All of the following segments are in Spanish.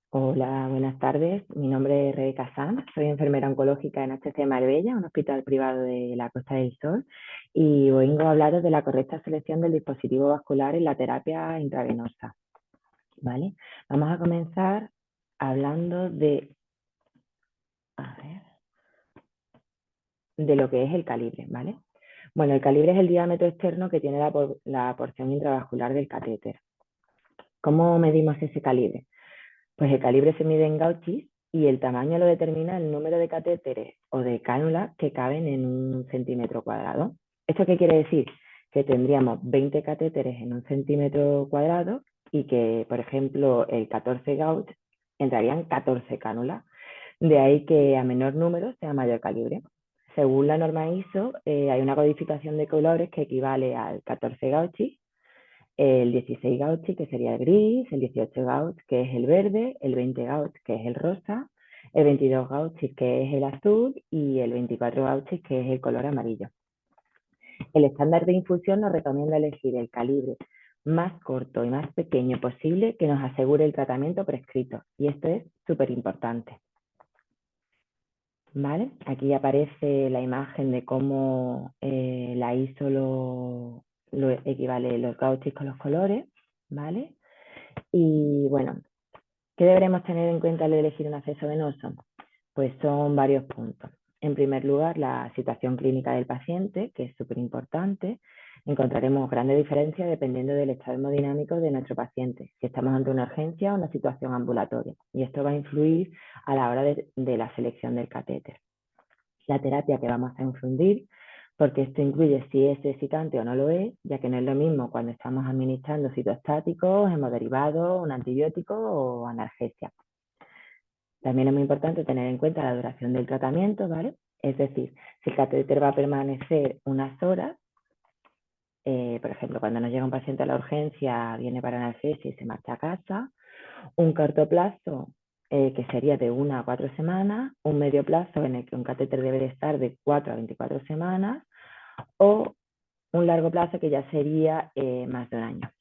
Hola, buenas tardes. Mi nombre es Rebeca Sanz, soy enfermera oncológica en HC Marbella, un hospital privado de la Costa del Sol, y vengo a hablaros de la correcta selección del dispositivo vascular en la terapia intravenosa. ¿Vale? Vamos a comenzar hablando a ver, de lo que es el calibre, ¿vale? Bueno, el calibre es el diámetro externo que tiene la porción intravascular del catéter. ¿Cómo medimos ese calibre? Pues el calibre se mide en gauchis y el tamaño lo determina el número de catéteres o de cánulas que caben en un centímetro cuadrado. ¿Esto qué quiere decir? Que tendríamos 20 catéteres en un centímetro cuadrado y que, por ejemplo, el 14 gauge entrarían 14 cánulas. De ahí que a menor número sea mayor calibre. Según la norma ISO, hay una codificación de colores que equivale al 14 gauchis, el 16 gauge, que sería el gris, el 18 gauge, que es el verde, el 20 gauge, que es el rosa, el 22 gauge, que es el azul, y el 24 gauge, que es el color amarillo. El estándar de infusión nos recomienda elegir el calibre más corto y más pequeño posible que nos asegure el tratamiento prescrito, y esto es súper importante. ¿Vale? Aquí aparece la imagen de cómo la ISO lo equivale los gauchis con los colores, ¿vale? Y bueno, ¿qué deberemos tener en cuenta al elegir un acceso venoso? Pues son varios puntos. En primer lugar, la situación clínica del paciente, que es súper importante. Encontraremos grandes diferencias dependiendo del estado hemodinámico de nuestro paciente, si estamos ante una urgencia o una situación ambulatoria. Y esto va a influir a la hora de la selección del catéter. La terapia que vamos a infundir, porque esto incluye si es excitante o no lo es, ya que no es lo mismo cuando estamos administrando citostáticos, hemoderivados, un antibiótico o analgesia. También es muy importante tener en cuenta la duración del tratamiento, ¿vale? Es decir, si el catéter va a permanecer unas horas, por ejemplo, cuando nos llega un paciente a la urgencia, viene para analgesia y se marcha a casa, un corto plazo que sería de 1 a 4 semanas, un medio plazo en el que un catéter debe de estar de 4 a 24 semanas o un largo plazo que ya sería más de un año.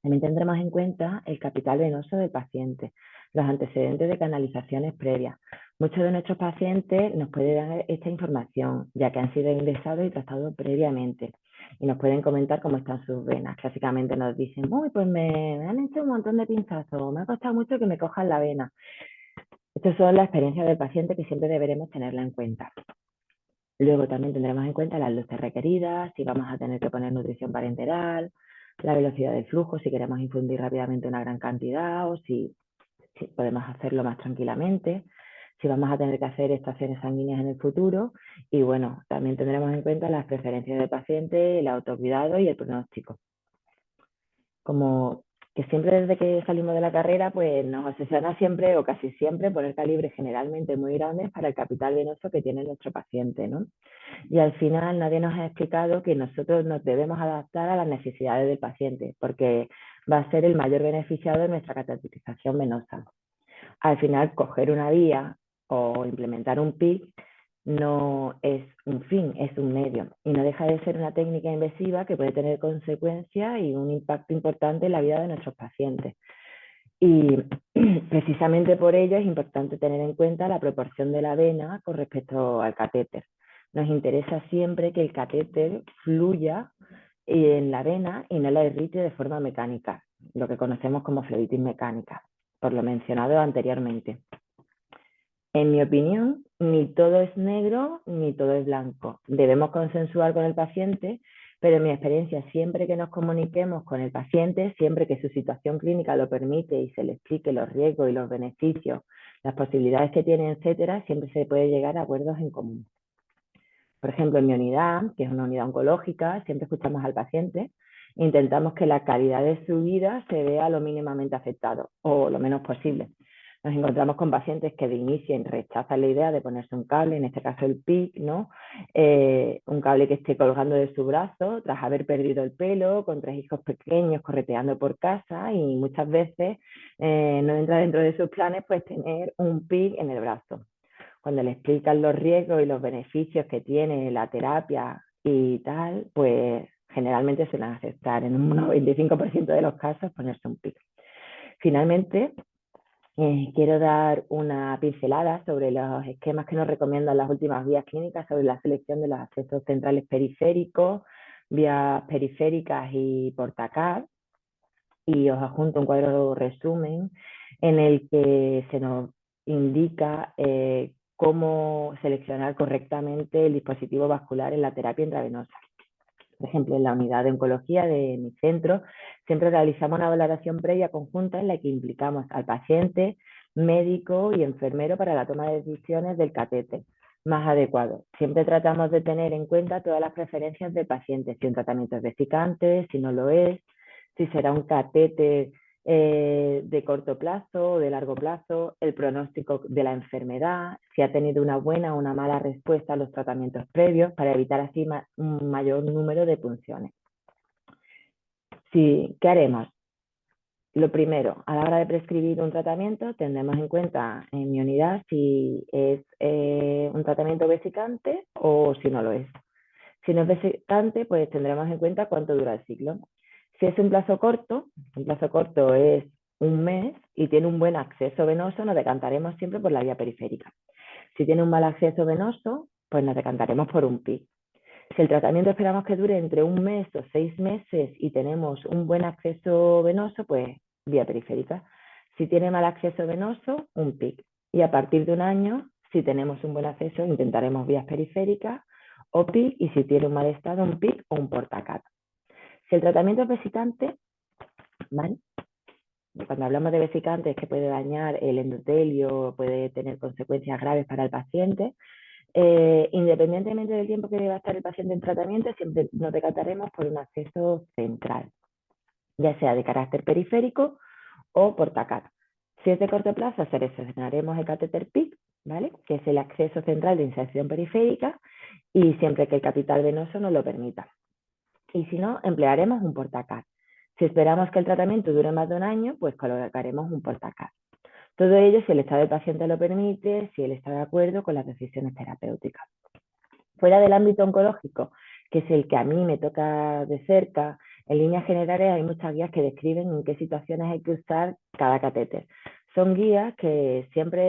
También tendremos en cuenta el capital venoso del paciente, los antecedentes de canalizaciones previas. Muchos de nuestros pacientes nos pueden dar esta información, ya que han sido ingresados y tratados previamente. Y nos pueden comentar cómo están sus venas. Clásicamente nos dicen, uy, pues me han hecho un montón de pinchazos, me ha costado mucho que me cojan la vena. Estas son las experiencias del paciente que siempre deberemos tenerla en cuenta. Luego también tendremos en cuenta las luces requeridas, si vamos a tener que poner nutrición parenteral, la velocidad del flujo, si queremos infundir rápidamente una gran cantidad o si podemos hacerlo más tranquilamente, si vamos a tener que hacer estaciones sanguíneas en el futuro y bueno, también tendremos en cuenta las preferencias del paciente, el autocuidado y el pronóstico. Como que siempre desde que salimos de la carrera, pues nos obsesiona siempre o casi siempre poner calibres generalmente muy grandes para el capital venoso que tiene nuestro paciente, ¿no? Y al final nadie nos ha explicado que nosotros nos debemos adaptar a las necesidades del paciente, porque va a ser el mayor beneficiado de nuestra cateterización venosa. Al final, coger una vía o implementar un PIC no es un fin, es un medio. Y no deja de ser una técnica invasiva que puede tener consecuencias y un impacto importante en la vida de nuestros pacientes. Y precisamente por ello es importante tener en cuenta la proporción de la vena con respecto al catéter. Nos interesa siempre que el catéter fluya en la vena y no la irrite de forma mecánica, lo que conocemos como flebitis mecánica, por lo mencionado anteriormente. En mi opinión, ni todo es negro ni todo es blanco. Debemos consensuar con el paciente, pero en mi experiencia, siempre que nos comuniquemos con el paciente, siempre que su situación clínica lo permite y se le explique los riesgos y los beneficios, las posibilidades que tiene, etcétera, siempre se puede llegar a acuerdos en común. Por ejemplo, en mi unidad, que es una unidad oncológica, siempre escuchamos al paciente e intentamos que la calidad de su vida se vea lo mínimamente afectado o lo menos posible. Nos encontramos con pacientes que de inicio rechazan la idea de ponerse un cable, en este caso el PIC, ¿no? Un cable que esté colgando de su brazo tras haber perdido el pelo, con 3 hijos pequeños correteando por casa y muchas veces no entra dentro de sus planes pues tener un PIC en el brazo. Cuando le explican los riesgos y los beneficios que tiene la terapia y tal, pues generalmente suelen aceptar en un 95% de los casos ponerse un PIC. Finalmente, Quiero dar una pincelada sobre los esquemas que nos recomiendan las últimas guías clínicas sobre la selección de los accesos centrales periféricos, vías periféricas y portacar. Y os adjunto un cuadro resumen en el que se nos indica cómo seleccionar correctamente el dispositivo vascular en la terapia intravenosa. Por ejemplo, en la unidad de oncología de mi centro, siempre realizamos una valoración previa conjunta en la que implicamos al paciente, médico y enfermero para la toma de decisiones del catéter más adecuado. Siempre tratamos de tener en cuenta todas las preferencias del paciente, si un tratamiento es vesicante, si no lo es, si será un catéter de corto plazo o de largo plazo, el pronóstico de la enfermedad, si ha tenido una buena o una mala respuesta a los tratamientos previos para evitar así un mayor número de punciones. ¿Qué haremos? Lo primero, a la hora de prescribir un tratamiento, tendremos en cuenta en mi unidad si es un tratamiento vesicante o si no lo es. Si no es vesicante, pues tendremos en cuenta cuánto dura el ciclo. Si es un plazo corto es un mes y tiene un buen acceso venoso, nos decantaremos siempre por la vía periférica. Si tiene un mal acceso venoso, pues nos decantaremos por un PIC. Si el tratamiento esperamos que dure entre un mes o 6 meses y tenemos un buen acceso venoso, pues vía periférica. Si tiene mal acceso venoso, un PIC. Y a partir de un año, si tenemos un buen acceso, intentaremos vías periféricas o PIC, y si tiene un mal estado, un PIC o un portacat. Si el tratamiento es vesicante, ¿vale? Cuando hablamos de vesicante es que puede dañar el endotelio, puede tener consecuencias graves para el paciente. Independientemente del tiempo que deba estar el paciente en tratamiento, siempre nos decantaremos por un acceso central, ya sea de carácter periférico o portacat. Si es de corto plazo, seleccionaremos el catéter PIC, ¿vale? Que es el acceso central de inserción periférica, y siempre que el capital venoso nos lo permita. Y si no, emplearemos un portacat. Si esperamos que el tratamiento dure más de un año, pues colocaremos un portacat. Todo ello si el estado del paciente lo permite, si él está de acuerdo con las decisiones terapéuticas. Fuera del ámbito oncológico, que es el que a mí me toca de cerca, en líneas generales hay muchas guías que describen en qué situaciones hay que usar cada catéter. Son guías que siempre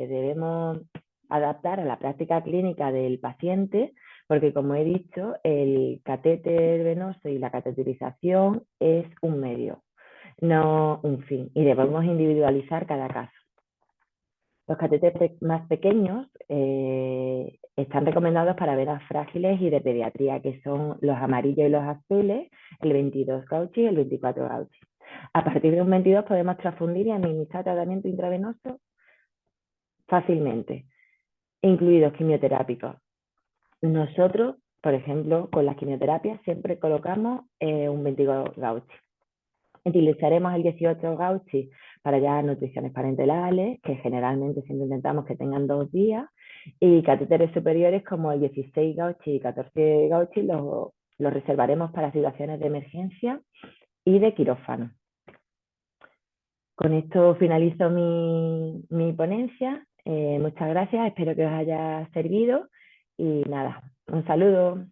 debemos adaptar a la práctica clínica del paciente, porque como he dicho, el catéter venoso y la cateterización es un medio, no un fin, y debemos individualizar cada caso. Los catéteres más pequeños están recomendados para venas frágiles y de pediatría, que son los amarillos y los azules, el 22 Gauchi y el 24 Gauchi. A partir de un 22 podemos transfundir y administrar tratamiento intravenoso fácilmente, incluidos quimioterápicos. Nosotros, por ejemplo, con las quimioterapias siempre colocamos un 22 Gauchi. Utilizaremos el 18 Gauchi para ya nutriciones parentales, que generalmente siempre intentamos que tengan 2 días, y catéteres superiores como el 16 Gauchi y 14 Gauchi los reservaremos para situaciones de emergencia y de quirófano. Con esto finalizo mi ponencia. Muchas gracias, espero que os haya servido y nada, un saludo.